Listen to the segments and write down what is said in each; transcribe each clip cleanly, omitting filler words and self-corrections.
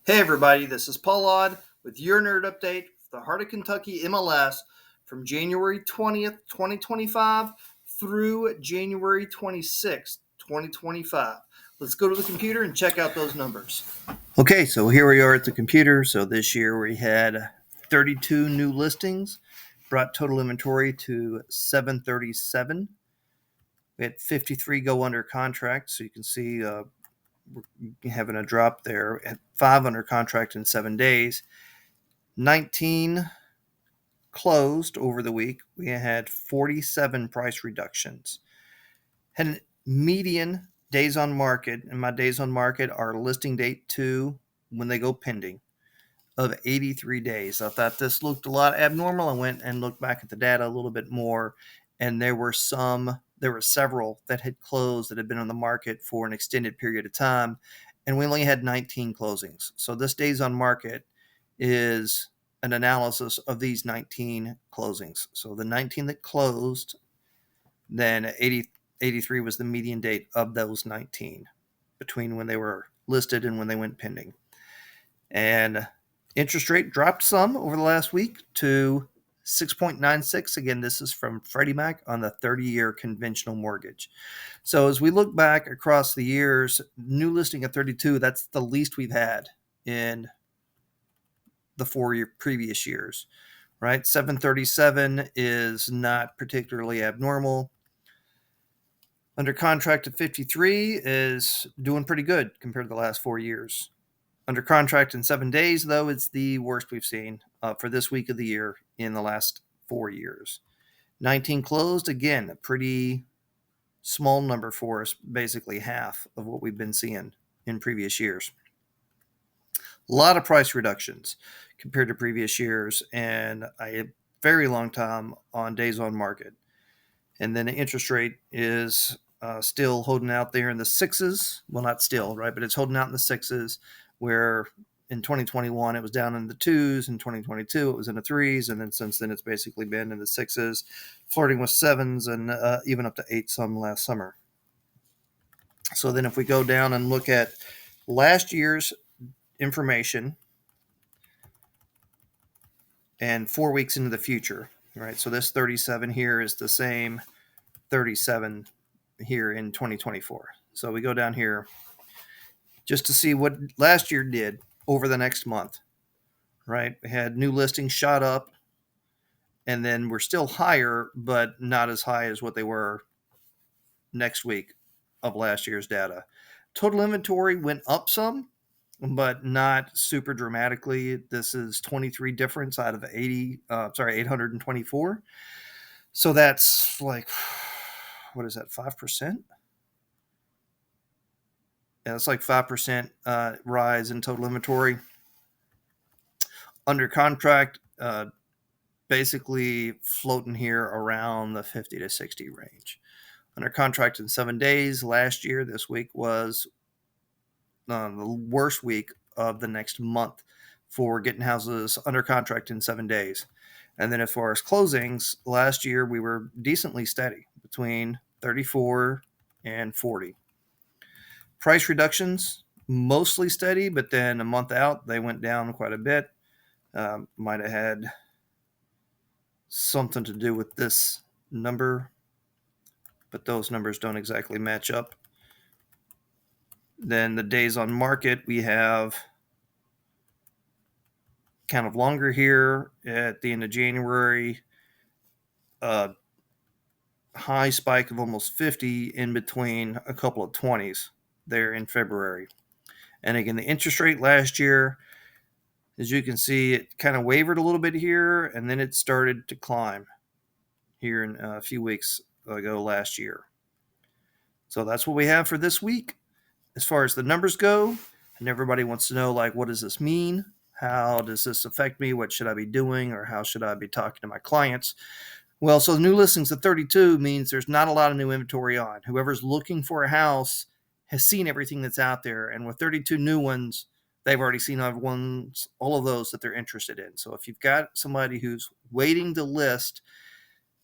Hey everybody, this is Paul Odd with your Nerd Update for the Heart of Kentucky MLS from January 20th, 2025 through January 26th, 2025. Let's go to the computer and check out those numbers. Okay, so here we are at the computer. So this year we had 32 new listings, brought total inventory to 737. We had 53 go under contract, so you can see we're having a drop there at 5 under contract in 7 days. 19 closed over the week. We had 47 price reductions. Had a median days on market, and my days on market are listing date to when they go pending, of 83 days. I thought this looked a lot abnormal. I went and looked back at the data a little bit more, and there were several that had closed that had been on the market for an extended period of time, and we only had 19 closings. So this days on market is an analysis of these 19 closings. So the 19 that closed, then 83 was the median date of those 19 between when they were listed and when they went pending. And interest rate dropped some over the last week to 6.96. Again, this is from Freddie Mac on the 30-year conventional mortgage. So as we look back across the years, new listing at 32, that's the least we've had in the 4 previous years, right? 737 is not particularly abnormal. Under contract at 53 is doing pretty good compared to the last 4 years. Under contract in 7 days, though, it's the worst we've seen for this week of the year in the last 4 years. 19 closed, again, a pretty small number for us, basically half of what we've been seeing in previous years. A lot of price reductions compared to previous years, and a very long time on days on market. And then the interest rate is still holding out there in the sixes. Well, not still, right? But it's holding out in the sixes, where in 2021 it was down in the twos. In 2022 it was in the threes. And then since then it's basically been in the sixes, flirting with sevens, and even up to 8 some last summer. So then if we go down and look at last year's information and 4 weeks into the future, right? So this 37 here is the same 37 here in 2024. So we go down here just to see what last year did over the next month, right? We had new listings shot up, and then we're still higher, but not as high as what they were next week of last year's data. Total inventory went up some, but not super dramatically. This is 23 difference out of 824. So that's like, what is that, 5%? Yeah, it's like 5% rise in total inventory. Under contract, basically floating here around the 50 to 60 range. Under contract in 7 days last year, this week was the worst week of the next month for getting houses under contract in 7 days. And then as far as closings, last year we were decently steady between 34 and 40. Price reductions, mostly steady, but then a month out, they went down quite a bit. Might have had something to do with this number, but those numbers don't exactly match up. Then the days on market, we have kind of longer here at the end of January, high spike of almost 50 in between a couple of 20s there in February. And again, the interest rate last year, as you can see, it kind of wavered a little bit here, and then it started to climb here in a few weeks ago last year. So that's what we have for this week. As far as the numbers go, and everybody wants to know, like, what does this mean? How does this affect me? What should I be doing? Or how should I be talking to my clients? Well, so the new listings at 32 means there's not a lot of new inventory on. Whoever's looking for a house has seen everything that's out there. And with 32 new ones, they've already seen all of those that they're interested in. So if you've got somebody who's waiting to list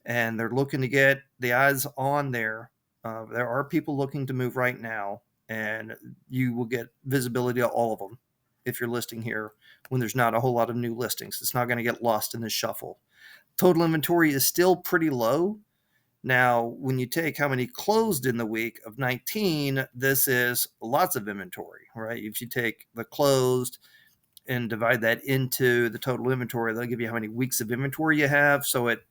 and they're looking to get the eyes on there are people looking to move right now, and you will get visibility to all of them if you're listing here when there's not a whole lot of new listings. It's not going to get lost in the shuffle. Total inventory is still pretty low. Now, when you take how many closed in the week of 19, this is lots of inventory, right? If you take the closed and divide that into the total inventory, they'll give you how many weeks of inventory you have. So at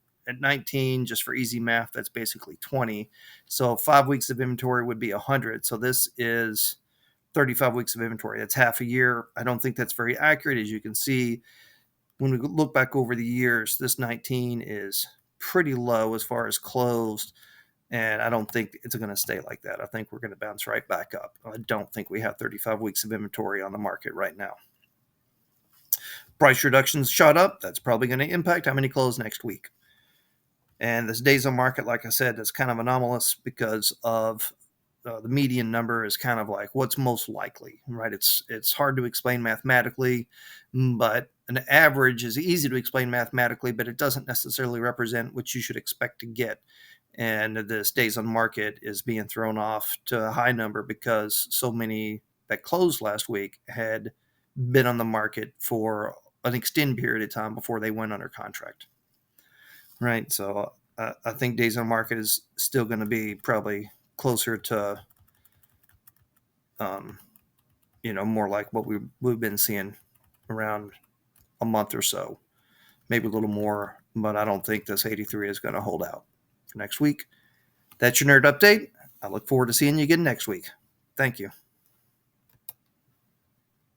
19, just for easy math, that's basically 20. So 5 weeks of inventory would be 100. So this is 35 weeks of inventory. That's half a year. I don't think that's very accurate. As you can see, when we look back over the years, this 19 is pretty low as far as closed. And I don't think it's going to stay like that. I think we're going to bounce right back up. I don't think we have 35 weeks of inventory on the market right now. Price reductions shot up. That's probably going to impact how many close next week. And this days on market, like I said, is kind of anomalous because of the median number is kind of like what's most likely, right? It's hard to explain mathematically, but an average is easy to explain mathematically, but it doesn't necessarily represent what you should expect to get. And this days on market is being thrown off to a high number because so many that closed last week had been on the market for an extended period of time before they went under contract. Right. So I think days on market is still going to be probably closer to, more like what we've been seeing around a month or so, maybe a little more, but I don't think this 83 is going to hold out for next week. That's your nerd update. I look forward to seeing you again next week. Thank you.